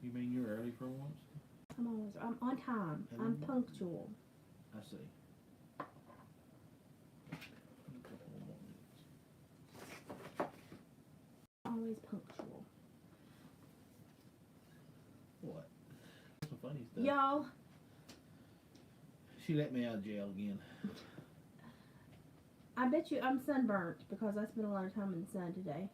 You mean you're early for once? I'm on time. I'm punctual. I see. Always punctual. What? Some funny stuff. Y'all. She let me out of jail again. I bet you I'm sunburnt because I spent a lot of time in the sun today.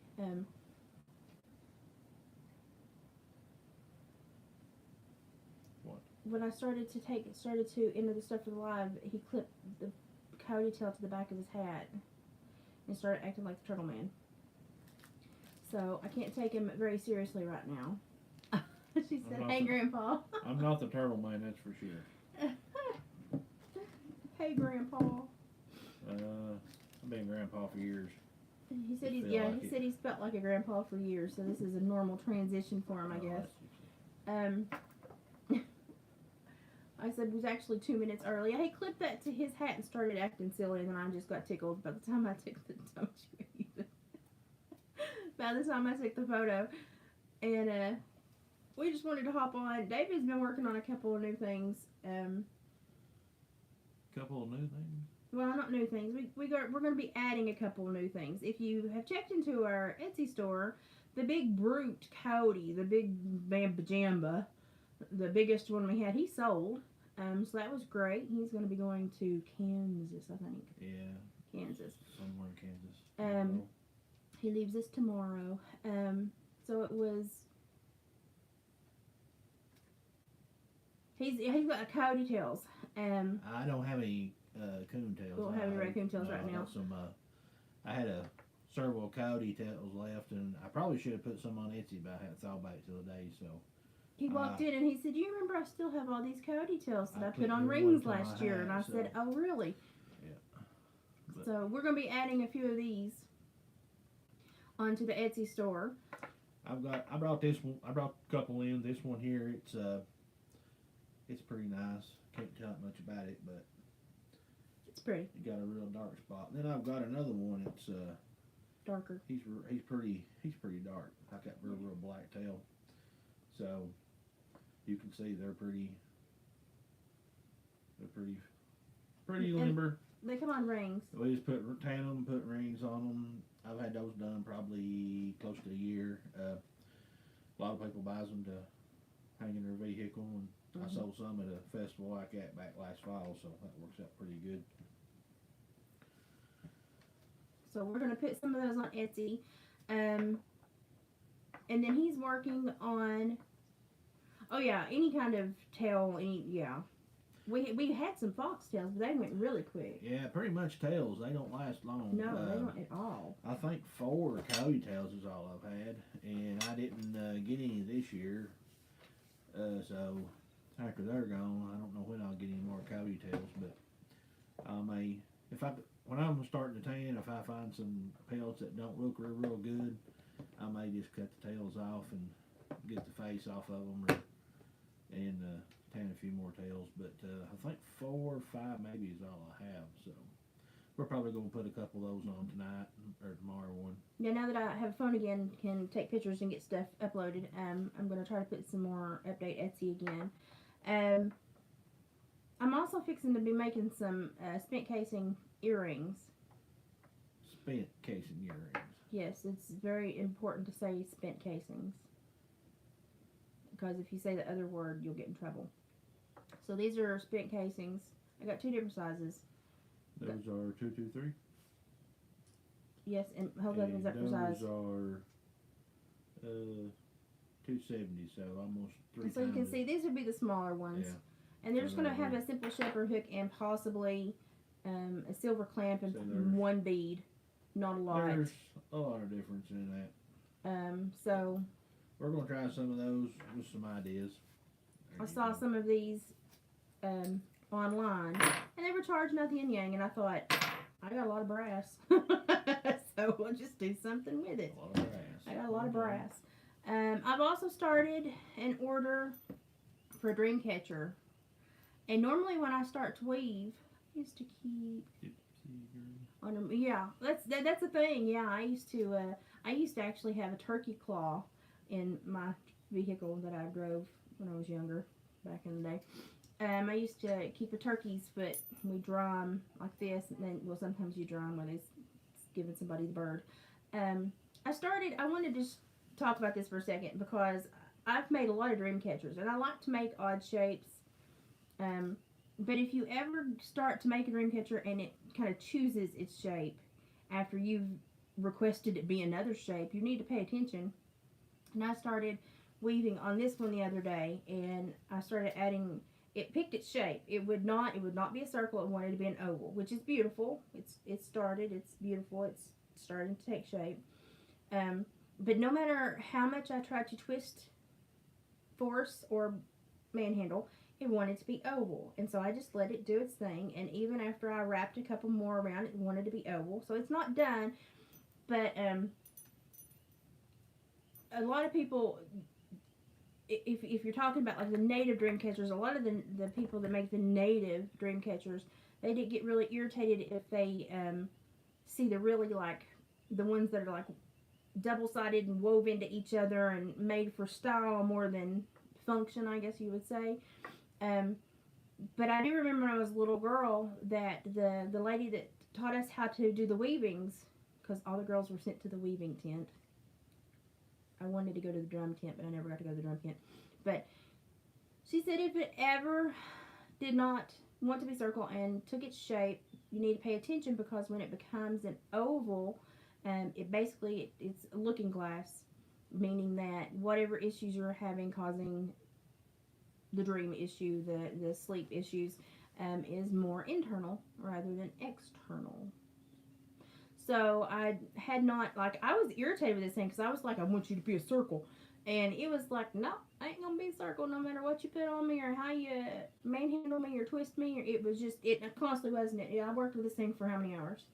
What? When I started to enter the stuff for the live, he clipped the coyote tail to the back of his hat and started acting like the turtle man. So I can't take him very seriously right now. She said, "Hey, Grandpa." I'm not the turtle man, that's for sure. Hey, Grandpa. I've been grandpa for years. He said he said he's felt like a grandpa for years, so this is a normal transition for him, I guess. I said it was actually 2 minutes early. He clipped that to his hat and started acting silly, and then I just got tickled by the time I took the by the time I took the photo. And we just wanted to hop on. David's been working on a couple of new things. Couple of new things? Well, not new things. We're going to be adding a couple of new things. If you have checked into our Etsy store, the big brute coyote, the big Bamba Jamba, the biggest one we had, he sold. So that was great. He's going to be going to Kansas, I think. Yeah. Kansas. Somewhere in Kansas. He leaves us tomorrow. So it was. He's got a Coyote Tails. I don't have any coon tails. Don't have any raccoon tails right now. I had several coyote tails left, and I probably should have put some on Etsy, but I hadn't thought about it till today. So he walked in and he said, "Do you remember I still have all these coyote tails that I put on rings last year?" And I said, "Oh, really?" Yeah. So we're going to be adding a few of these onto the Etsy store. I brought this one. I brought a couple in. This one here, it's pretty nice. Can't tell much about it, but it's pretty. It got a real dark spot. And then I've got another one. It's darker. He's pretty dark. Like that real black tail. So you can see they're pretty limber. They come on rings. We just tan them, put rings on them. I've had those done probably close to a year. A lot of people buys them to hang in their vehicle, and I sold some at a festival like that back last fall, so that works out pretty good. So we're going to put some of those on Etsy. And then he's working on, any kind of tail, We had some foxtails, but they went really quick. Yeah, pretty much tails. They don't last long. No, they don't at all. I think 4 coyote tails is all I've had, and I didn't get any this year. So after they're gone, I don't know when I'll get any more coyote tails, but I may, when I'm starting to tan, if I find some pelts that don't look real good, I may just cut the tails off and get the face off of them, and tan a few more tails. But I think 4 or 5 maybe is all I have. So we're probably going to put a couple of those on tonight or tomorrow one. Yeah, now that I have a phone again, can take pictures and get stuff uploaded. I'm going to try to put some more update Etsy again. I'm also fixing to be making some spent casing earrings. Spent casing earrings. Yes, it's very important to say spent casings, because if you say the other word, you'll get in trouble. So these are spent casings. I got 2 different sizes. Those are 223. Yes, and hold up, is that for size? Those are 270, so almost 3 times. So you can see these would be the smaller ones. Yeah. And they're just going to have a simple shepherd hook and possibly a silver clamp and 1 bead. Not a lot. There's a lot of difference in that. So we're going to try some of those with some ideas. I saw some of these online, and they were charged nothing and yang, and I thought, I got a lot of brass, so we'll just do something with it. A lot of brass. I got a lot of brass. I've also started an order for a dream catcher, and normally when I start to weave, I used to keep on them. Yeah, that's the thing. Yeah, I used to actually have a turkey claw in my vehicle that I drove when I was younger, back in the day. I used to keep a turkey's foot. We draw them like this, and then, well, sometimes you draw them where they're giving somebody the bird. I wanted to just talk about this for a second because I've made a lot of dream catchers, and I like to make odd shapes. But if you ever start to make a dream catcher and it kind of chooses its shape after you've requested it be another shape, you need to pay attention. And I started weaving on this one the other day, and I started adding. It picked its shape. It would not be a circle. It wanted to be an oval, which is beautiful. It's beautiful. It's starting to take shape. But no matter how much I tried to twist, force, or manhandle, it wanted to be oval. And so I just let it do its thing. And even after I wrapped a couple more around, it wanted to be oval. So it's not done. But a lot of people, if you're talking about like the native dream catchers, a lot of the people that make the native dream catchers, they did get really irritated if they see the really like the ones that are like double-sided and wove into each other and made for style more than function, I guess you would say. But I do remember when I was a little girl that the lady that taught us how to do the weavings, because all the girls were sent to the weaving tent. I wanted to go to the drum tent, but I never got to go to the drum tent. But she said if it ever did not want to be circle and took its shape, you need to pay attention, because when it becomes an oval, it's a looking glass, meaning that whatever issues you're having causing the dream issue, the sleep issues, is more internal rather than external. So I had not, like, I was irritated with this thing because I was like, I want you to be a circle. And it was like, no, I ain't going to be a circle no matter what you put on me or how you manhandle me or twist me. Or it was just, it constantly wasn't it. Yeah, I worked with this thing for how many hours?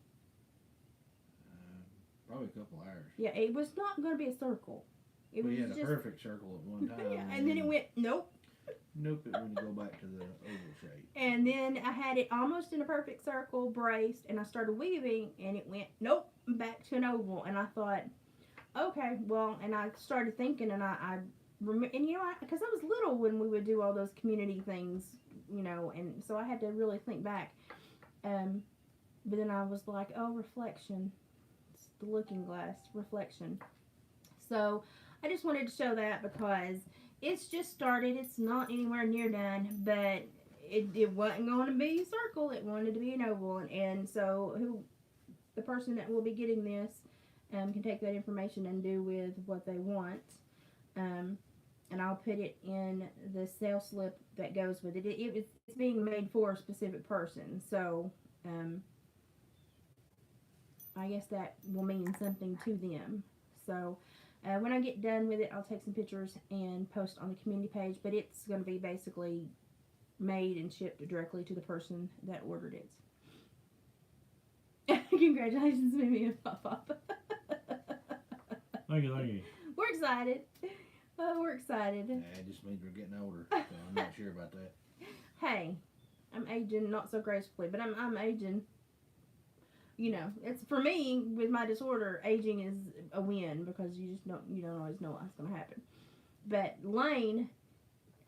Probably a couple hours. Yeah, it was not going to be a circle. It was just a perfect circle at one time. Yeah, and then it went, nope. Nope, it wouldn't go back to the oval shape. And then I had it almost in a perfect circle, braced, and I started weaving, and it went, nope, back to an oval. And I thought, okay, well, and I started thinking, and I remember, and you know, because I was little when we would do all those community things, you know, and so I had to really think back. But then I was like, oh, reflection. It's the looking glass, reflection. So I just wanted to show that because it's just started. It's not anywhere near done, but it wasn't going to be a circle. It wanted to be an oval. And so the person that will be getting this can take that information and do with what they want. And I'll put it in the sale slip that goes with it. It's being made for a specific person. So I guess that will mean something to them. So when I get done with it, I'll take some pictures and post on the community page, but it's going to be basically made and shipped directly to the person that ordered it. Congratulations, Mimi and Pop. Thank you. We're excited. We're excited. Yeah, it just means we're getting older, so I'm not sure about that. Hey, I'm aging not so gracefully, but I'm aging. You know, it's for me with my disorder. Aging is a win because you don't always know what's going to happen. But Lane,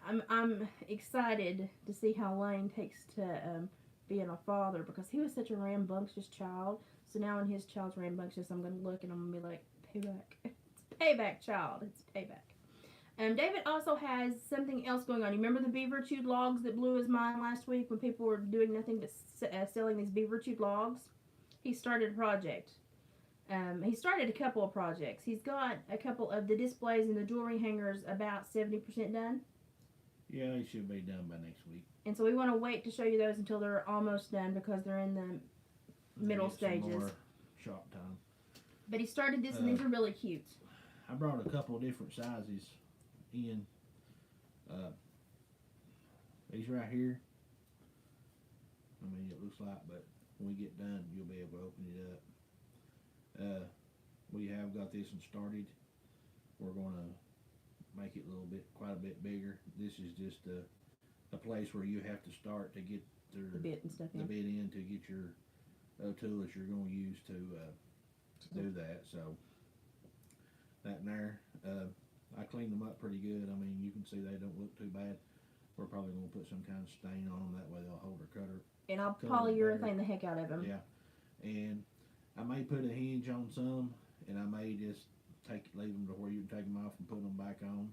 I'm excited to see how Lane takes to being a father, because he was such a rambunctious child. So now when his child's rambunctious, I'm going to look and I'm going to be like, payback. It's payback, child. It's payback. David also has something else going on. You remember the beaver chewed logs that blew his mind last week when people were doing nothing but selling these beaver chewed logs? He started a project. He started a couple of projects. He's got a couple of the displays and the jewelry hangers about 70% done. Yeah, it should be done by next week. And so we want to wait to show you those until they're almost done, because they're in the middle stages. Some more shop time. But he started this, and these are really cute. I brought a couple of different sizes in. These right here. I mean, it looks like, but when we get done, you'll be able to open it up. We have got this one started. We're going to make it quite a bit bigger. This is just a place where you have to start to get the bit and stuff in to get your tool that you're going to use to do that. So that in there. I cleaned them up pretty good. I mean, you can see they don't look too bad. We're probably gonna put some kind of stain on them. That way they'll hold their cutter. And I'll Color polyurethane the heck out of them. Yeah, and I may put a hinge on some, and I may just leave them to where you can take them off and put them back on.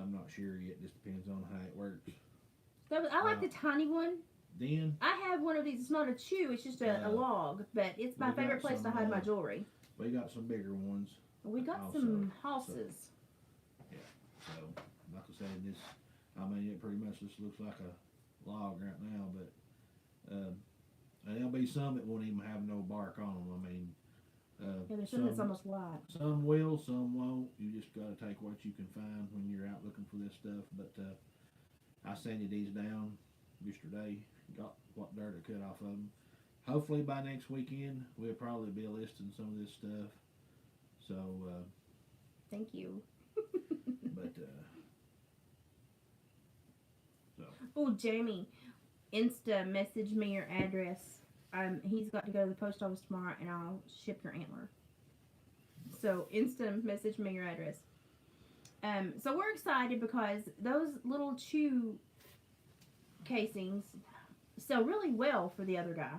I'm not sure yet. Just depends on how it works. I like the tiny one. Then I have one of these. It's not a chew. It's just a log, but it's my favorite place to hide my jewelry. We got some bigger ones. We got also, some houses. So like I said, this. I mean, it pretty much just looks like a log right now, but there'll be some that won't even have no bark on them. I mean, yeah, there's some that's almost white. Some will, some won't. You just got to take what you can find when you're out looking for this stuff. But I sanded these down yesterday. Got what dirt I cut off of them. Hopefully by next weekend we'll probably be listing some of this stuff. So thank you. But so. Oh, Jamie, Insta message me your address. He's got to go to the post office tomorrow, and I'll ship your antler. So Insta message me your address. So we're excited because those little chew casings sell really well for the other guy,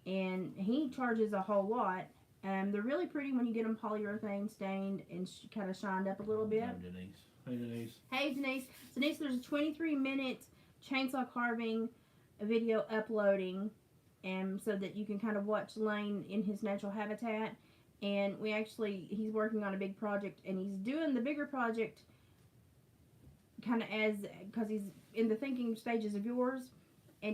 and he charges a whole lot. They're really pretty when you get them polyurethane stained and kind of shined up a little bit. Oh, Denise. Hey, Denise. Hey, Denise. So, Denise, there's a 23-minute chainsaw carving video uploading, and so that you can kind of watch Lane in his natural habitat. And he's working on a big project, and he's doing the bigger project kind of because he's in the thinking stages of yours,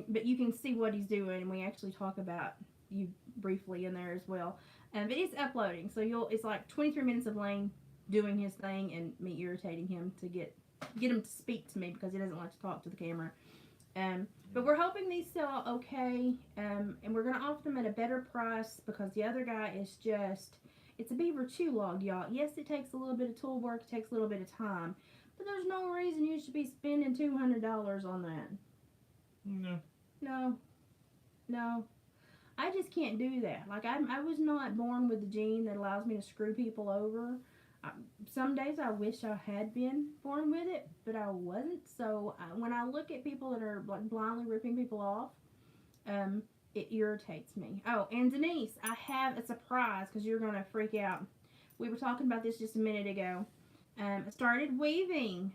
but you can see what he's doing, and we actually talk about you briefly in there as well. But it's uploading, so it's like 23 minutes of Lane doing his thing and me irritating him to get him to speak to me because he doesn't like to talk to the camera. But we're hoping these sell okay, and we're going to offer them at a better price because the other guy is it's a beaver chew log, y'all. Yes, it takes a little bit of tool work, it takes a little bit of time, but there's no reason you should be spending $200 on that. No. I just can't do that. Like, I was not born with the gene that allows me to screw people over. Some days I wish I had been born with it, but I wasn't. So when I look at people that are like blindly ripping people off, it irritates me. Oh, and Denise, I have a surprise because you're going to freak out. We were talking about this just a minute ago. I started weaving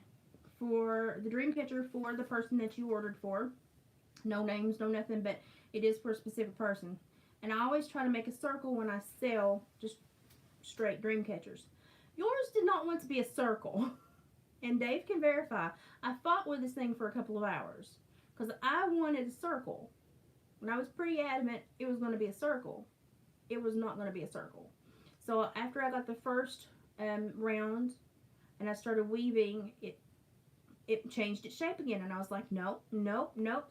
for the dream catcher for the person that you ordered for. No names, no nothing, but it is for a specific person. And I always try to make a circle when I sell just straight dream catchers. Yours did not want to be a circle. And Dave can verify. I fought with this thing for a couple of hours because I wanted a circle. And I was pretty adamant it was going to be a circle. It was not going to be a circle. So after I got the first round and I started weaving, it changed its shape again. And I was like, nope.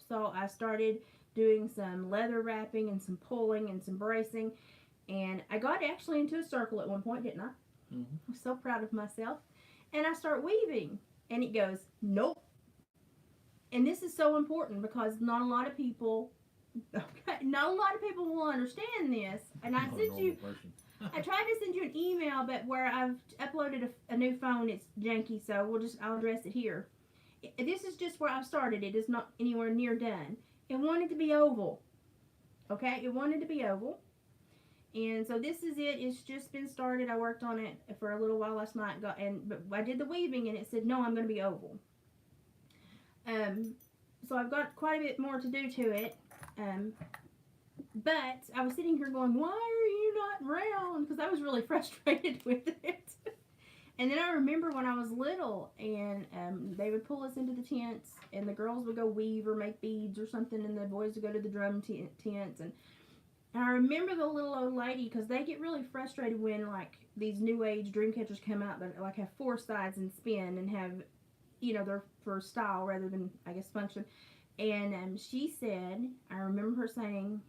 So I started doing some leather wrapping and some pulling and some bracing. And I got actually into a circle at one point, didn't I? Mm-hmm. I'm so proud of myself. And I start weaving. And it goes, nope. And this is so important because not a lot of people will understand this. And I sent you... I tried to send you an email, but where I've uploaded a new phone, it's janky, so I'll address it here. This is just where I've started. It is not anywhere near done. It wanted to be oval. Okay? It wanted to be oval. And so this is it. It's just been started. I worked on it for a little while last night, but I did the weaving, and it said, no, I'm going to be oval. So I've got quite a bit more to do to it. But I was sitting here going, why are you not round? Because I was really frustrated with it. And then I remember when I was little, and they would pull us into the tents, and the girls would go weave or make beads or something, and the boys would go to the drum tents. And I remember the little old lady, because they get really frustrated when, like, these new age dream catchers come out that, like, have 4 sides and spin and have, they're for style rather than, I guess, function. And she said, I remember her saying,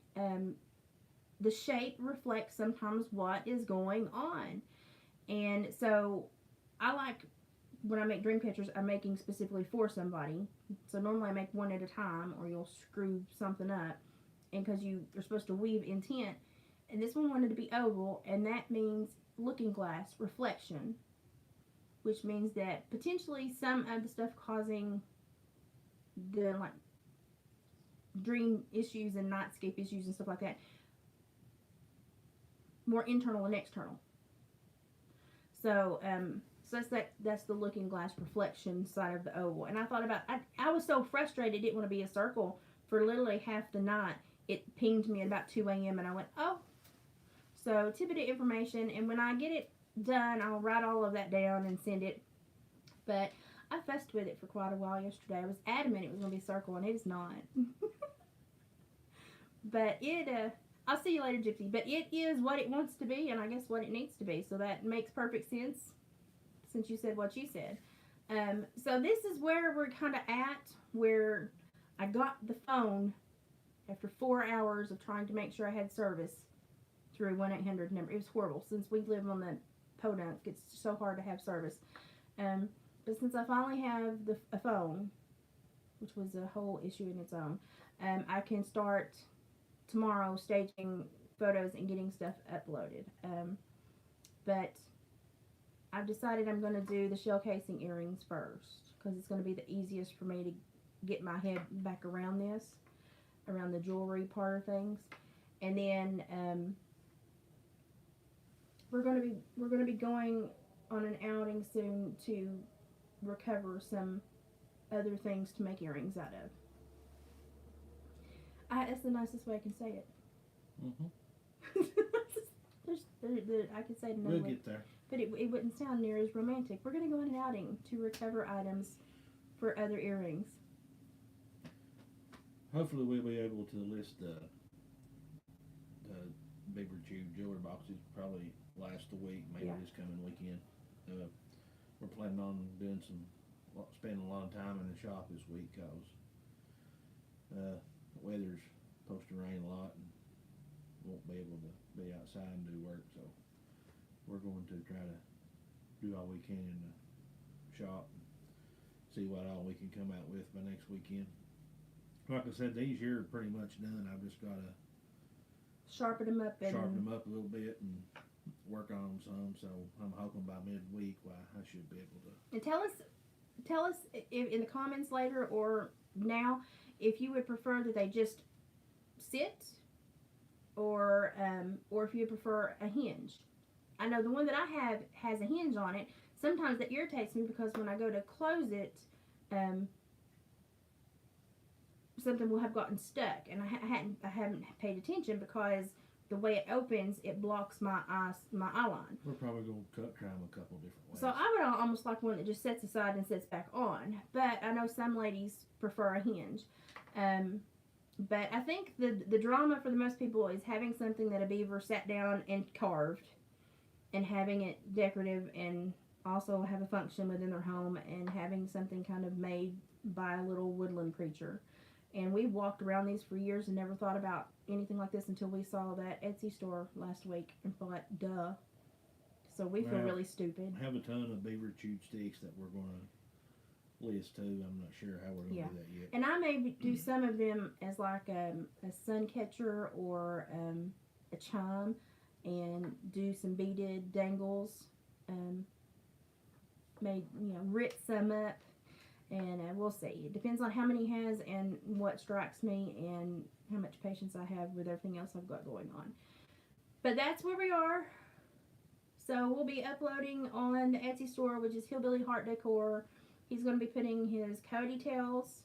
the shape reflects sometimes what is going on. And so I like, when I make dream catchers, I'm making specifically for somebody. So normally I make one at a time, or you'll screw something up. And because you're supposed to weave intent. And this one wanted to be oval, and that means looking glass, reflection. which means that potentially some of the stuff causing the like dream issues and nightscape issues and stuff like that more internal and external. So so that's the looking glass reflection side of the oval. And I thought about I was so frustrated it didn't want to be a circle for literally half the night. It pinged me at about 2 a.m. and I went, oh. So tidbit information, and when I get it done, I'll write all of that down and send it. But I fussed with it for quite a while yesterday. I was adamant it was going to be a circle, and it is not. But it, I'll see you later, Gypsy. But it is what it wants to be, and I guess what it needs to be. So that makes perfect sense since you said what you said. So this is where we're kind of at, where I got the phone after 4 hours of trying to make sure I had service through 1-800 number. It was horrible. Since we live on the Podunk, it's so hard to have service. But since I finally have a phone, which was a whole issue in its own, I can start tomorrow staging photos and getting stuff uploaded. But I've decided I'm going to do the shell casing earrings first because it's going to be the easiest for me to get my head back around this, around the jewelry part of things. And then we're going to be going on an outing soon to recover some other things to make earrings out of. That's the nicest way I can say it. Mm-hmm. I could say it another We'll way. get there. But it wouldn't sound near as romantic. We're going to go on an outing to recover items for other earrings. Hopefully we'll be able to list the Beaver Chew jewelry boxes probably last the week, maybe this coming weekend. We're planning on spending a lot of time in the shop this week because the weather's supposed to rain a lot and won't be able to be outside and do work, so we're going to try to do all we can in the shop and see what all we can come out with by next weekend. Like I said, these here are pretty much done. I've just got to sharpen them up a little bit and work on them some, so I'm hoping by midweek I should be able to. And tell us if, in the comments later or now, if you would prefer that they just sit or if you prefer a hinge. I know the one that I have has a hinge on it. Sometimes that irritates me because when I go to close it, something will have gotten stuck, and I haven't paid attention because the way it opens, it blocks my eye line. We're probably going to try them a couple different ways. So I would almost like one that just sets aside and sits back on. But I know some ladies prefer a hinge. But I think the drama for the most people is having something that a beaver sat down and carved, and having it decorative and also have a function within their home, and having something kind of made by a little woodland creature. And we walked around these for years and never thought about anything like this until we saw that Etsy store last week and thought, duh. So we feel really stupid. I have a ton of beaver chewed sticks that we're going to list too. I'm not sure how we're going to do that yet. And I may do some of them as like a sun catcher or a chime, and do some beaded dangles. Rit some up. And we'll see. It depends on how many he has and what strikes me and how much patience I have with everything else I've got going on. But that's where we are. So we'll be uploading on the Etsy store, which is Hillbilly Heart Decor. He's going to be putting his Coyote Tails.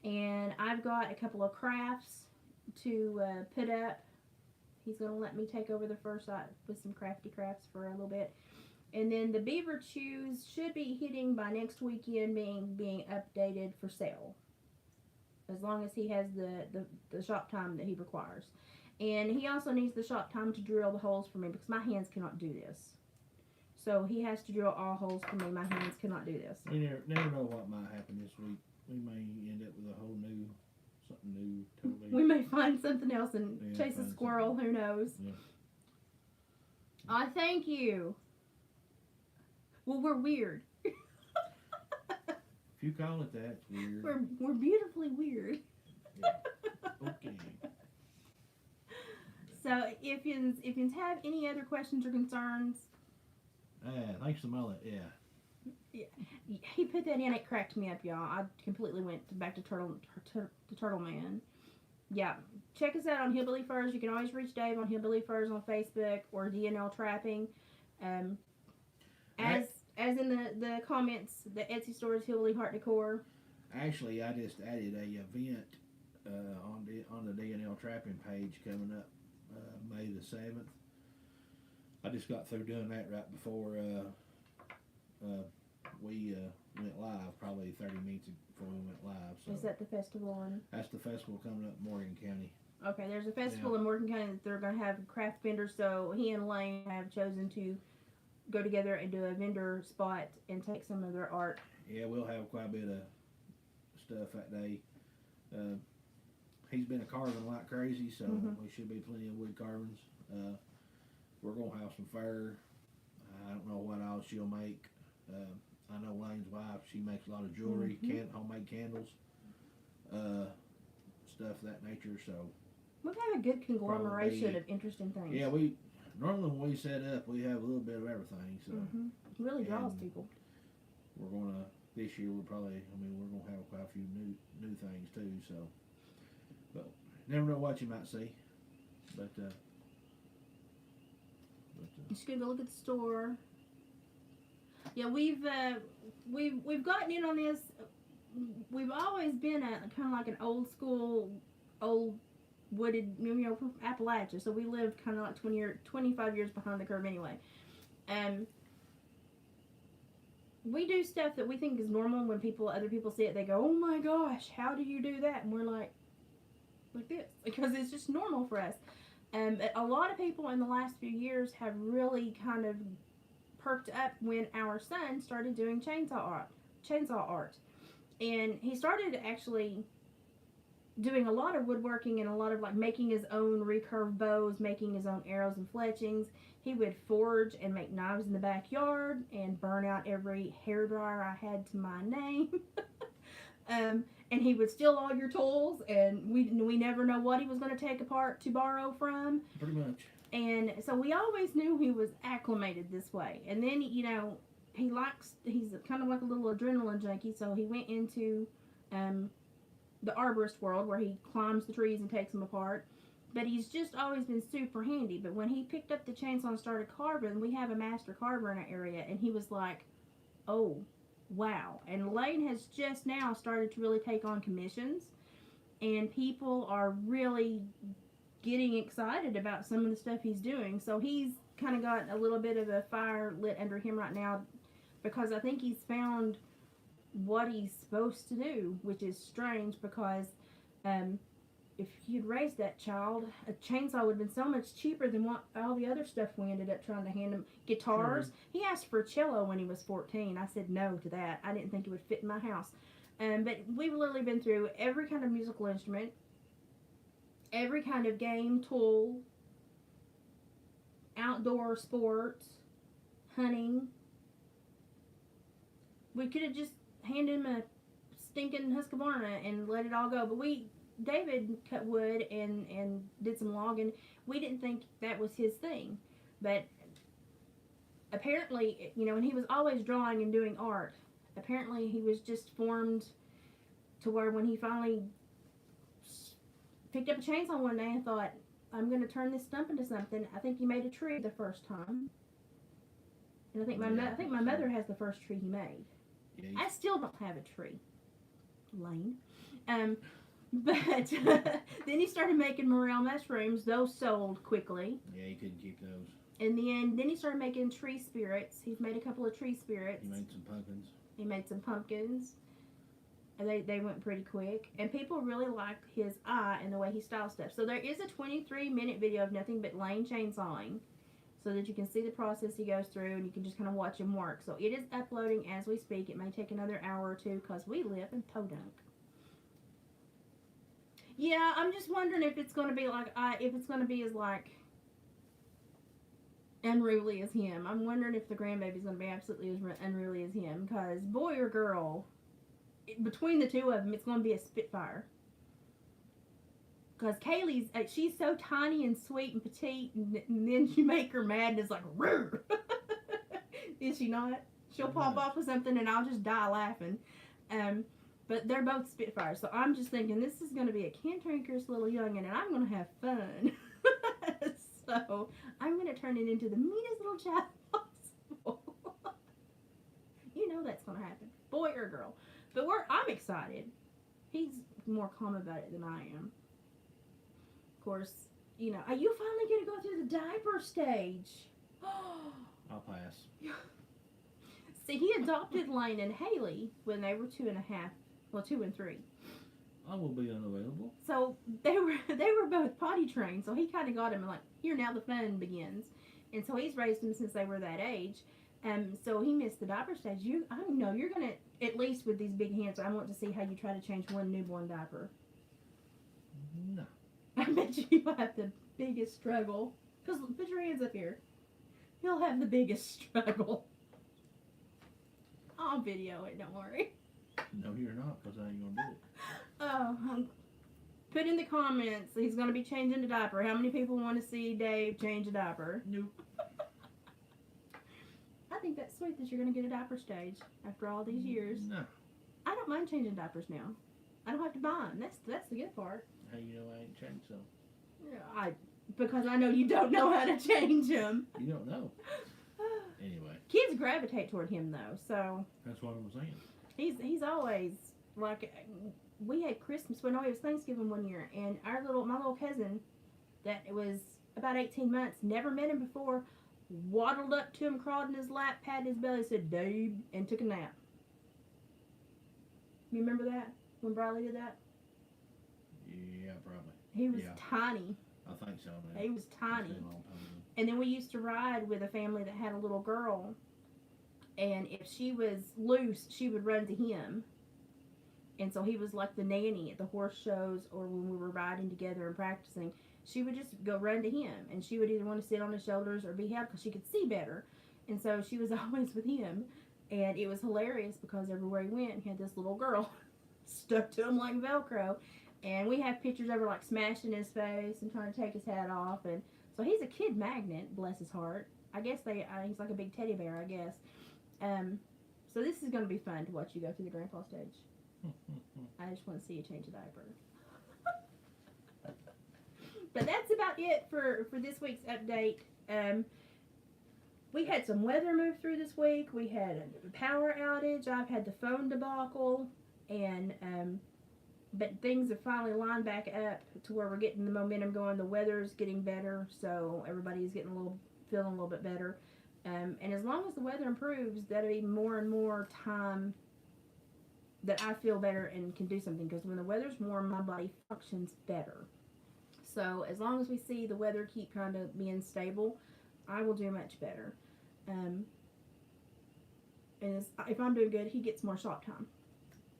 And I've got a couple of crafts to put up. He's going to let me take over the first with some crafty crafts for a little bit. And then the Beaver Chews should be hitting by next weekend, being updated for sale. As long as he has the shop time that he requires. And he also needs the shop time to drill the holes for me because my hands cannot do this. So he has to drill all holes for me. My hands cannot do this. We never know what might happen this week. We may end up with something new totally. We may find something else and chase a squirrel. Who knows? Yeah. I thank you. Well, we're weird. If you call it that, it's weird. We're beautifully weird. Yeah. Okay. So if you have any other questions or concerns, Thanks to mullet. Yeah. He put that in. It cracked me up, y'all. I completely went back to Turtle Man. Yeah, check us out on Hillbilly Furs. You can always reach Dave on Hillbilly Furs on Facebook or DNL Trapping. Um, as as in the comments, the Etsy store is Hillbilly Heart Decor. Actually, I just added a event on the DNL Trapping page coming up May the 7th. I just got through doing that right before we went live, probably 30 minutes before we went live. So Is that the festival? that's the festival coming up in Morgan County. Okay, there's a festival in Morgan County that they're going to have craft vendors. So he and Lane have chosen to go together and do a vendor spot and take some of their art. Yeah, we'll have quite a bit of stuff that day. He's been a carving like crazy, so we should be plenty of wood carvings. We're going to have some fur. I don't know what else she'll make. I know Lane's wife, she makes a lot of jewelry, homemade candles, stuff of that nature. So we've had a good conglomeration of interesting things. Yeah, we normally when we set up, we have a little bit of everything. So really draws people. We're gonna this year. We're gonna have quite a few new things too. So, but never know what you might see. But just gonna go look at the store. Yeah, we've gotten in on this. We've always been a kind of like an old school, old wooded, from Appalachia. So we lived kind of like 25 years behind the curve anyway. We do stuff that we think is normal. When other people see it, they go, "Oh my gosh, how do you do that?" And we're like this, because it's just normal for us. A lot of people in the last few years have really kind of perked up when our son started doing chainsaw art. And he started actually doing a lot of woodworking and a lot of like making his own recurve bows, making his own arrows and fletchings. He would forge and make knives in the backyard and burn out every hairdryer I had to my name. And he would steal all your tools, and we never know what he was going to take apart to borrow from. Pretty much. And so we always knew he was acclimated this way. And then, he's kind of like a little adrenaline junkie, so he went into the arborist world where he climbs the trees and takes them apart. But he's just always been super handy. But when he picked up the chainsaw and started carving, we have a master carver in our area, and he was like, oh, wow. And Lane has just now started to really take on commissions, and people are really getting excited about some of the stuff he's doing. So he's kind of got a little bit of a fire lit under him right now, because I think he's found what he's supposed to do, which is strange, because if you'd raised that child, a chainsaw would have been so much cheaper than what all the other stuff we ended up trying to hand him. Guitars. Sure. He asked for a cello when he was 14. I said no to that. I didn't think it would fit in my house. But we've literally been through every kind of musical instrument, every kind of game, tool, outdoor sports, hunting. We could have just handed him a stinking Husqvarna and let it all go. But David cut wood and did some logging. We didn't think that was his thing. But apparently, and he was always drawing and doing art. Apparently, he was just formed to where when he finally picked up a chainsaw one day and thought, I'm going to turn this stump into something. I think he made a tree the first time. And I think my mother has the first tree he made. Yeah, I still don't have a tree, Lane. But then he started making morel mushrooms. Those sold quickly. Yeah, he couldn't keep those. In the end, then he started making tree spirits. He's made a couple of tree spirits. He made some pumpkins. And they went pretty quick. And people really liked his eye and the way he styled stuff. So there is a 23-minute video of nothing but Lane chainsawing, so that you can see the process he goes through, and you can just kind of watch him work. So it is uploading as we speak. It may take another hour or two because we live in Podunk. Yeah, I'm just wondering if it's going to be as like unruly as him. I'm wondering if the grandbaby's going to be absolutely as unruly as him, because boy or girl, between the two of them, it's going to be a spitfire. Because Kaylee's, she's so tiny and sweet and petite, and then you make her mad and it's like, roar. Is she not? She'll pop off with something and I'll just die laughing. But they're both Spitfires, so I'm just thinking this is going to be a cantankerous little youngin' and I'm going to have fun. So I'm going to turn it into the meanest little child possible. You know that's going to happen, boy or girl. But I'm excited. He's more calm about it than I am. Of course, you finally get to go through the diaper stage. I'll pass. See, he adopted Lane and Haley when they were 2 and 3. I will be unavailable. So they were both potty trained. So he kind of got him like, here now the fun begins, and so he's raised them since they were that age. So he missed the diaper stage. I don't know. You're gonna, at least with these big hands, I want to see how you try to change one newborn diaper. No. I bet you have the biggest struggle. Cause put your hands up here. He'll have the biggest struggle. I'll video it. Don't worry. No, you're not, because I ain't gonna do it. Oh, put in the comments. He's gonna be changing the diaper. How many people want to see Dave change a diaper? Nope. I think that's sweet that you're gonna get a diaper stage after all these years. No. I don't mind changing diapers now. I don't have to buy them. That's the good part. How you know I ain't changed some? Yeah, because I know you don't know how to change them. You don't know. Anyway. Kids gravitate toward him though, so That's what I was saying. he's always like, we had Christmas. Well, no, it was Thanksgiving one year, and my little cousin, that was about 18 months, never met him before, waddled up to him, crawled in his lap, patted his belly, said Dave, and took a nap. You remember that when Bradley did that? Yeah, probably. He was tiny. I think so. Man. He was tiny. It's been a long time ago. And then we used to ride with a family that had a little girl, and if she was loose, she would run to him. And so he was like the nanny at the horse shows or when we were riding together and practicing. She would just go run to him, and she would either want to sit on his shoulders or be held because she could see better. And so she was always with him, and it was hilarious because everywhere he went, he had this little girl stuck to him like Velcro. And we have pictures of her like smashing his face and trying to take his hat off. And so he's a kid magnet, bless his heart. I guess he's like a big teddy bear, I guess. So this is going to be fun to watch you go through the grandpa stage. I just want to see you change a diaper. But that's about it for this week's update. We had some weather move through this week. We had a power outage. I've had the phone debacle. And but things have finally lined back up to where we're getting the momentum going. The weather's getting better, so everybody's feeling a little bit better. And as long as the weather improves, that'll be more and more time that I feel better and can do something. Because when the weather's warm, my body functions better. So as long as we see the weather keep kind of being stable, I will do much better. And if I'm doing good, he gets more shop time.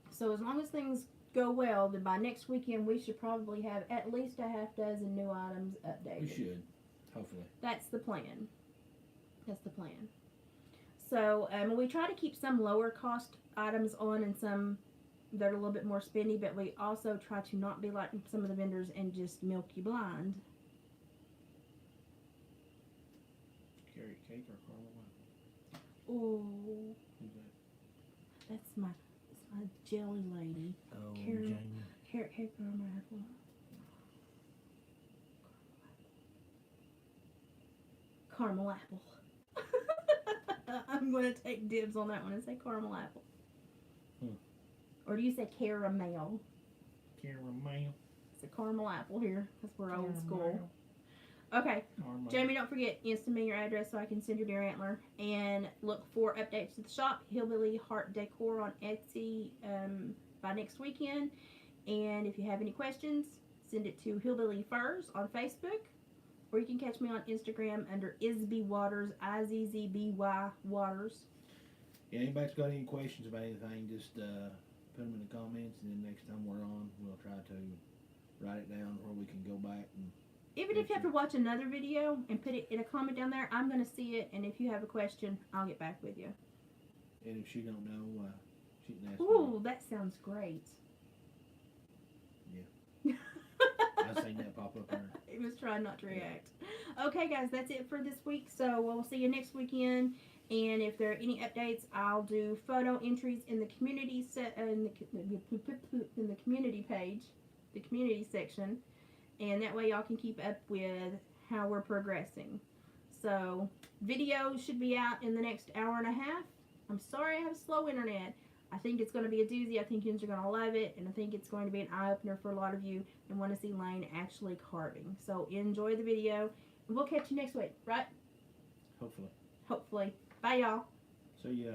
So as long as things go well, then by next weekend we should probably have at least a half dozen new items updated. We should, hopefully. That's the plan. So we try to keep some lower cost items on and some that are a little bit more spendy, but we also try to not be like some of the vendors and just milk you blind. Carrot cake or caramel apple? Oh, Who's that? that's my jelly lady. Oh, Jamie. Jamie. Carrot cake, caramel apple. Caramel apple. I'm going to take dibs on that one and say caramel apple. Or do you say caramel? Caramel. It's a caramel apple here because we're old school. Caramel. Okay. Caramel. Jamie, don't forget, instant me your address so I can send your deer antler. And look for updates to the shop, Hillbilly Heart Decor on Etsy by next weekend. And if you have any questions, send it to Hillbilly Furs on Facebook. Or you can catch me on Instagram under Izby Waters, IZZBY Waters. Yeah, anybody's got any questions about anything, just put them in the comments, and then next time we're on, we'll try to write it down where we can go back. And even if you have to watch another video and put it in a comment down there, I'm going to see it, and if you have a question, I'll get back with you. And if she don't know, she can ask Ooh, that sounds great. me. I seen that pop up there. He was trying not to react. Okay, guys, that's it for this week. So we'll see you next weekend. And if there are any updates, I'll do photo entries in the community in the community page, the community section, and that way y'all can keep up with how we're progressing. So videos should be out in the next hour and a half. I'm sorry I have slow internet. I think it's going to be a doozy. I think you're going to love it, and I think it's going to be an eye-opener for a lot of you and want to see Lane actually carving. So enjoy the video, and we'll catch you next week, right? Hopefully. Hopefully. Bye, y'all. See ya.